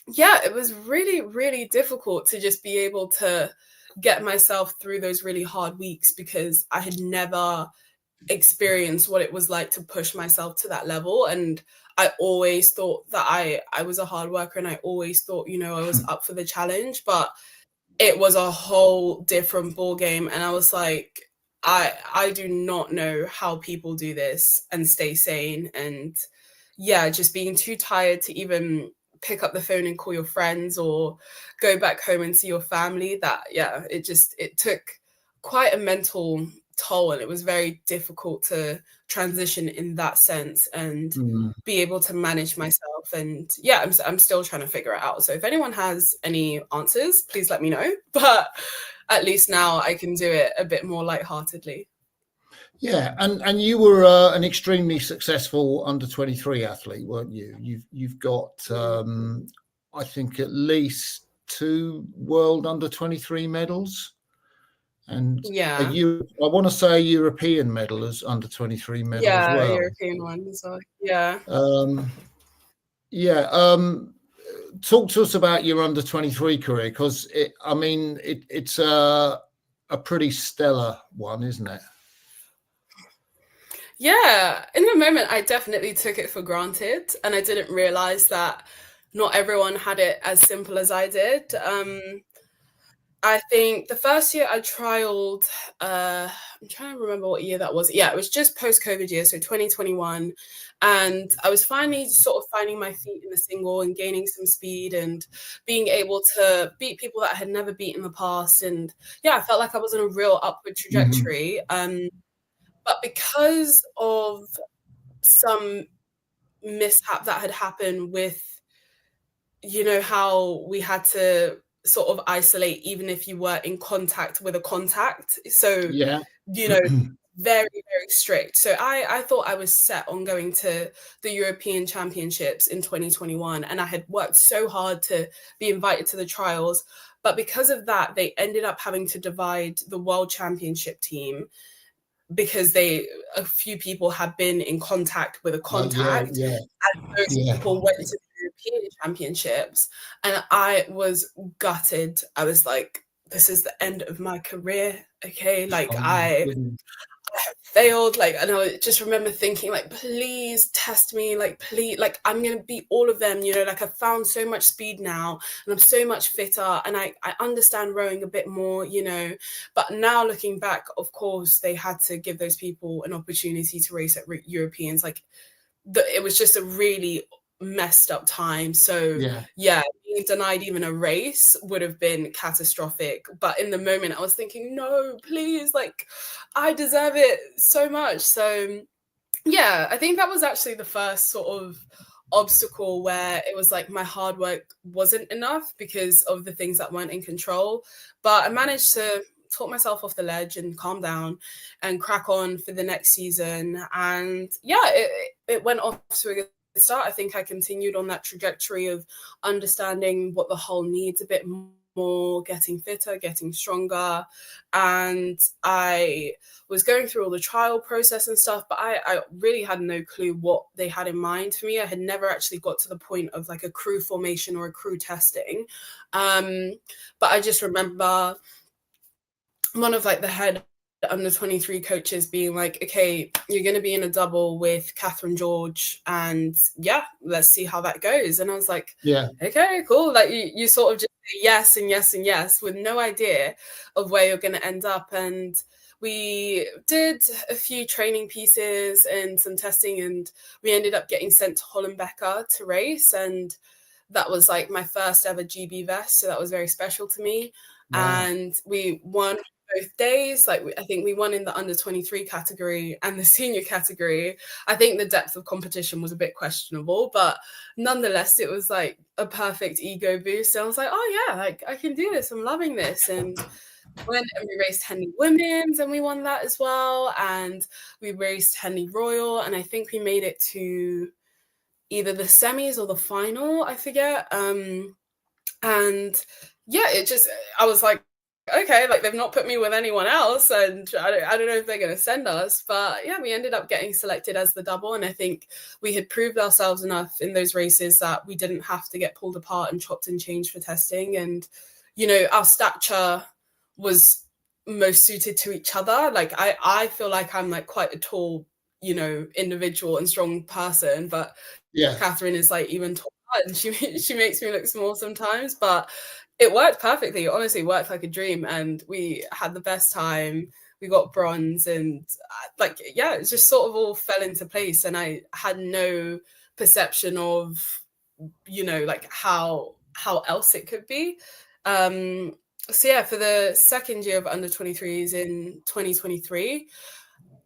yeah, it was really, really difficult to just be able to get myself through those really hard weeks, because I had never experienced what it was like to push myself to that level. And I always thought that I was a hard worker, and I always thought, you know, I was up for the challenge, but it was a whole different ball game. And I was like, I do not know how people do this and stay sane. And yeah, just being too tired to even pick up the phone and call your friends or go back home and see your family. That, yeah, it took quite a mental toll, and it was very difficult to transition in that sense and be able to manage myself. And yeah, I'm still trying to figure it out. So if anyone has any answers, please let me know. But at least now I can do it a bit more lightheartedly. Yeah, and you were an extremely successful under 23 athlete, weren't you? You've got I think at least 2 world under 23 medals, and Yeah. I want to say a European medal as under 23 medal as well. A European one as well. Yeah. Talk to us about your under 23 career, because it's a pretty stellar one, isn't it? Yeah, in the moment, I definitely took it for granted, and I didn't realize that not everyone had it as simple as I did. I think the first year I trialed, I'm trying to remember what year that was. Yeah, it was just post-COVID year, so 2021. And I was finally sort of finding my feet in the single and gaining some speed and being able to beat people that I had never beat in the past. And yeah, I felt like I was on a real upward trajectory. But because of some mishap that had happened with, you know, how we had to sort of isolate even if you were in contact with a contact. So, Yeah. you know, very, very strict. So I thought I was set on going to the European Championships in 2021. And I had worked so hard to be invited to the trials. But because of that, they ended up having to divide the World Championship team, because a few people had been in contact with a contact. Yeah. And those people went to the European Championships, and I was gutted. I was like, this is the end of my career. Okay. Like failed, like, and I just remember thinking, like, please test me, like, please, like, I'm gonna beat all of them, you know, like, I've found so much speed now and I'm so much fitter and I understand rowing a bit more, you know. But now looking back, of course they had to give those people an opportunity to race at Europeans. Like, it was just a really messed up time. So yeah, being denied even a race would have been catastrophic. But in the moment I was thinking, no, please, like, I deserve it so much. So yeah, I think that was actually the first sort of obstacle where it was like my hard work wasn't enough because of the things that weren't in control. But I managed to talk myself off the ledge and calm down and crack on for the next season. And yeah, it went off to a good start. I think I continued on that trajectory of understanding what the hull needs a bit more, getting fitter, getting stronger. And I was going through all the trial process and stuff, but I really had no clue what they had in mind for me. I had never actually got to the point of like a crew formation or a crew testing. But I just remember one of like the head under 23 coaches being like, okay, you're going to be in a double with Catherine George, and yeah, let's see how that goes. And I was like, yeah, okay, cool. Like you sort of just say yes and yes and yes with no idea of where you're going to end up. And we did a few training pieces and some testing, and we ended up getting sent to Hollenbecker to race. And that was like my first ever GB vest, so that was very special to me. Wow. And we won both days. Like, I think we won in the under 23 category and the senior category. I think the depth of competition was a bit questionable, but nonetheless it was like a perfect ego boost. And I was like, oh yeah, like I can do this, I'm loving this. And went and we raced Henley Women's and we won that as well. And we raced Henley Royal, and I think we made it to either the semis or the final, I forget. And yeah, I was like, okay, like they've not put me with anyone else, and I don't know if they're going to send us. But yeah, we ended up getting selected as the double, and I think we had proved ourselves enough in those races that we didn't have to get pulled apart and chopped and changed for testing. And you know, our stature was most suited to each other. Like I feel like I'm like quite a tall, you know, individual and strong person, but yeah, Catherine is like even taller, and she makes me look small sometimes. But it worked perfectly. It honestly worked like a dream, and we had the best time. We got bronze, and like, yeah, it just sort of all fell into place, and I had no perception of, you know, like how else it could be. So yeah, for the second year of under 23s in 2023,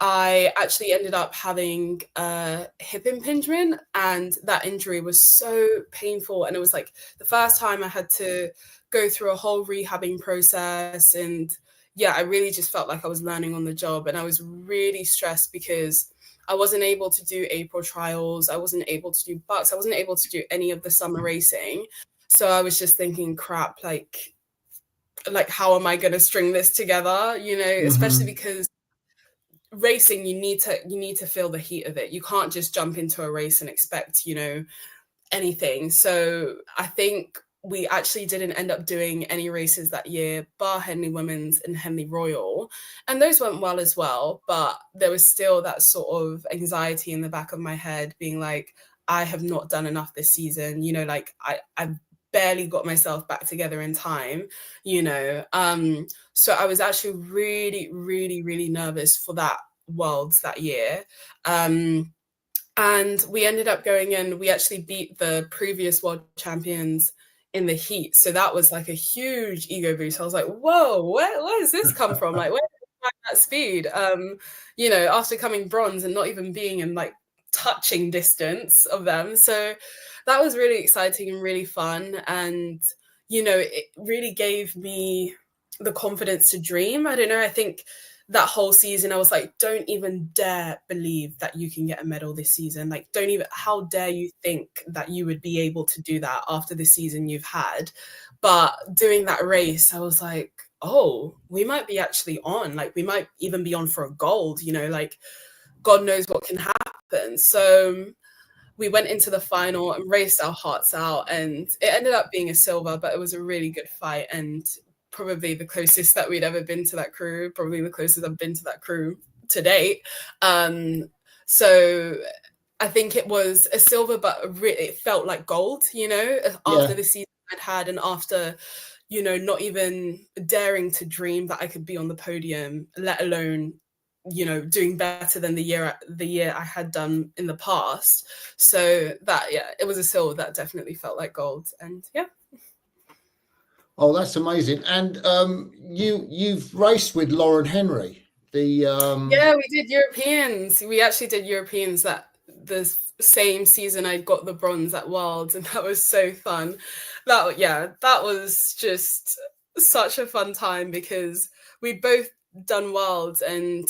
I actually ended up having a hip impingement, and that injury was so painful. And it was like the first time I had to go through a whole rehabbing process. And yeah, I really just felt like I was learning on the job. And I was really stressed because I wasn't able to do April trials. I wasn't able to do bucks. I wasn't able to do any of the summer racing. So I was just thinking, crap, like how am I going to string this together? You know, especially because racing, you need to feel the heat of it. You can't just jump into a race and expect, you know, anything. So I think we actually didn't end up doing any races that year, bar Henley Women's and Henley Royal, and those went well as well. But there was still that sort of anxiety in the back of my head being like, I have not done enough this season, you know, like I've barely got myself back together in time, you know. So I was actually really, really, really nervous for that Worlds that year. And we ended up going in, we actually beat the previous world champions in the heat. So that was like a huge ego boost. I was like, whoa, where does this come from? Like, where did I find that speed? You know, after coming bronze and not even being in like touching distance of them. So that was really exciting and really fun. And, you know, it really gave me the confidence to dream. I don't know, I think that whole season I was like, don't even dare believe that you can get a medal this season. Like, how dare you think that you would be able to do that after the season you've had? But doing that race, I was like, oh, we might be actually on, like we might even be on for a gold, you know, like God knows what can happen. So we went into the final and raced our hearts out, and it ended up being a silver, but it was a really good fight, and probably the closest that we'd ever been to that crew, probably the closest I've been to that crew to date. So I think it was a silver, but it felt like gold, after the season I'd had, and after, not even daring to dream that I could be on the podium, let alone, doing better than the year I had done in the past. So that, it was a silver that definitely felt like gold. And Oh, that's amazing. And you've raced with Lauren Henry. Yeah, we did Europeans. We actually did Europeans the same season I got the bronze at Worlds, and that was so fun. That was just such a fun time, because we both done Worlds, and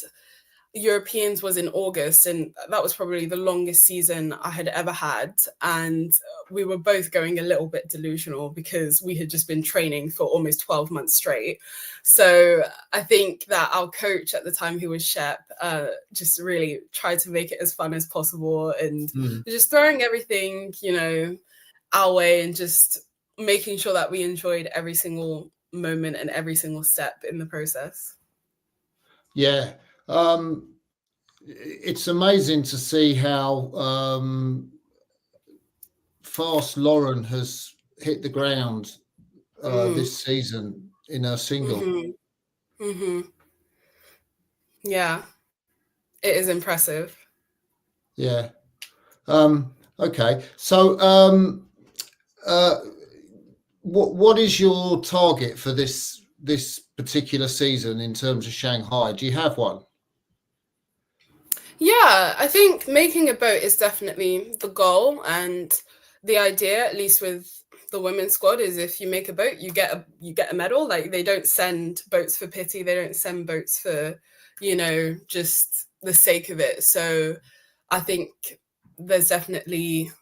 Europeans was in August, and that was probably the longest season I had ever had. And we were both going a little bit delusional because we had just been training for almost 12 months straight. So I think that our coach at the time, who was Shep, just really tried to make it as fun as possible, and just throwing everything, our way, and just making sure that we enjoyed every single moment and every single step in the process. Yeah. It's amazing to see how fast Lauren has hit the ground this season in her single. Yeah, it is impressive. Yeah. Okay. So what is your target for this particular season in terms of Shanghai? Do you have one? Yeah, I think making a boat is definitely the goal, and the idea, at least with the women's squad, is if you make a boat, you get a medal. Like, they don't send boats for pity, they don't send boats for, just the sake of it. So I think there's definitely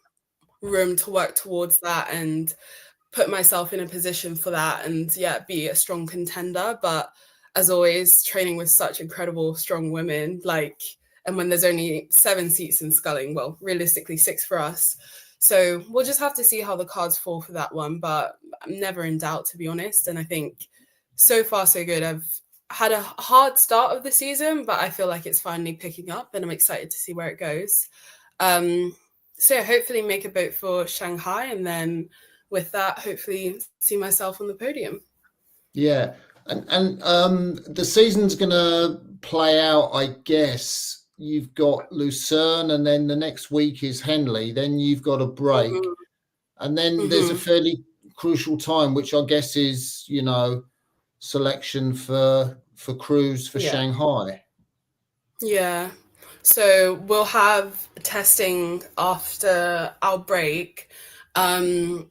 room to work towards that and put myself in a position for that, and be a strong contender. But as always, training with such incredible, strong women, and when there's only 7 seats in sculling, well, realistically 6 for us. So we'll just have to see how the cards fall for that one. But I'm never in doubt, to be honest. And I think so far so good. I've had a hard start of the season, but I feel like it's finally picking up, and I'm excited to see where it goes. So hopefully make a boat for Shanghai, and then with that, hopefully see myself on the podium. Yeah. And the season's going to play out, I guess. You've got Lucerne, and then the next week is Henley. Then you've got a break. And then there's a fairly crucial time, which I guess is, selection for crews for Shanghai. Yeah. So we'll have testing after our break. And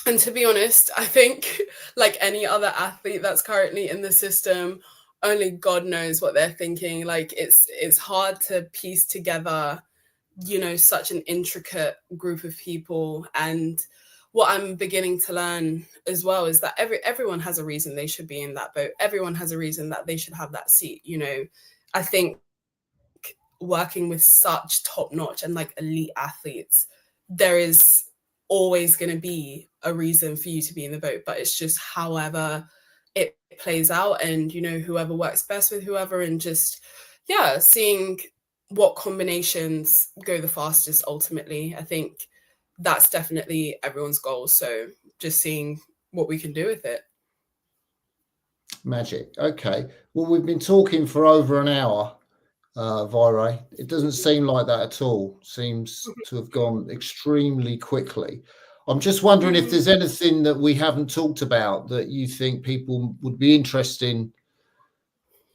to be honest, I think, like any other athlete that's currently in the system, only God knows what they're thinking. Like, it's hard to piece together, such an intricate group of people. And what I'm beginning to learn as well is that everyone has a reason they should be in that boat. Everyone has a reason that they should have that seat. I think working with such top-notch and elite athletes, there is always going to be a reason for you to be in the boat, but it's just however it plays out, and whoever works best with whoever, and just seeing what combinations go the fastest. Ultimately, I think that's definitely everyone's goal, so just seeing what we can do with it. Magic. Okay, well, we've been talking for over an hour, Vwaire. It doesn't seem like that at all. Seems to have gone extremely quickly. I'm just wondering if there's anything that we haven't talked about that you think people would be interested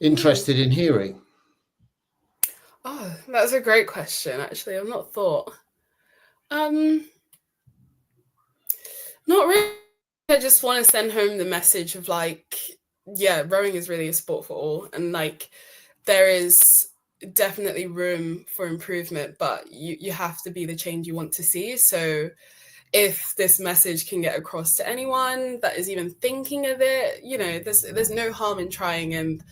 in hearing. Oh, that's a great question. Actually, I've not thought. Not really. I just want to send home the message of rowing is really a sport for all, and there is definitely room for improvement, but you have to be the change you want to see. So if this message can get across to anyone that is even thinking of it, there's no harm in trying. And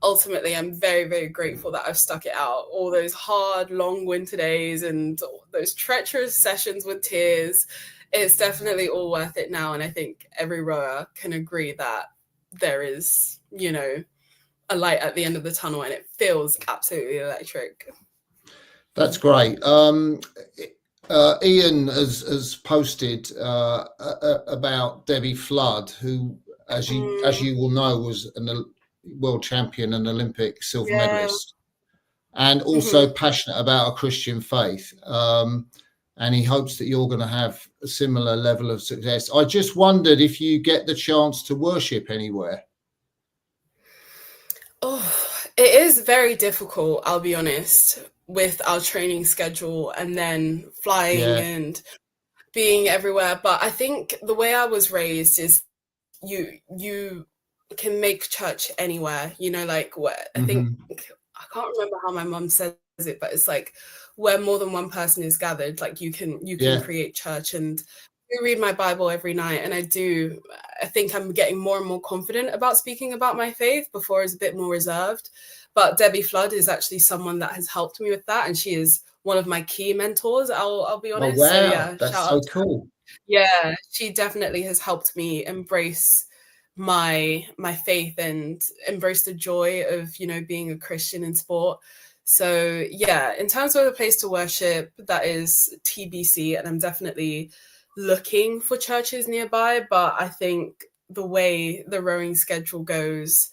ultimately, I'm very, very grateful that I've stuck it out all those hard, long winter days and those treacherous sessions with tears. It's definitely all worth it now. And I think every rower can agree that there is, a light at the end of the tunnel, and it feels absolutely electric. That's great. Ian has posted about Debbie Flood, who, as you will know, was a world champion and Olympic silver medalist, and also passionate about a Christian faith. And he hopes that you're going to have a similar level of success. I just wondered if you get the chance to worship anywhere. Oh, it is very difficult, I'll be honest, with our training schedule and then flying and being everywhere. But I think the way I was raised is you can make church anywhere, you know, like what I think, I can't remember how my mum says it, but it's like where more than one person is gathered, like you can create church. And I read my Bible every night, and I think I'm getting more and more confident about speaking about my faith. Before I was a bit more reserved, but Debbie Flood is actually someone that has helped me with that, and she is one of my key mentors, I'll be honest. Oh, wow. So yeah, that's so cool. Yeah, she definitely has helped me embrace my faith and embrace the joy of, you know, being a Christian in sport. So yeah, in terms of a place to worship, that is TBC, and I'm definitely looking for churches nearby. But I think the way the rowing schedule goes,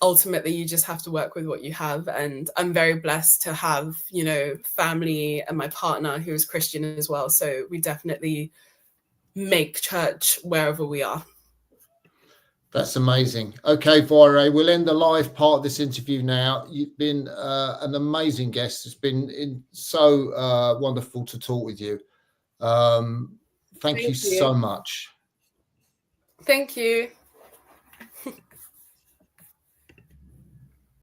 ultimately you just have to work with what you have. And I'm very blessed to have, you know, family and my partner who is Christian as well. So we definitely make church wherever we are. That's amazing. Okay, Vwaire, we'll end the live part of this interview now. You've been an amazing guest. It's been so wonderful to talk with you. Thank you so much. Thank you.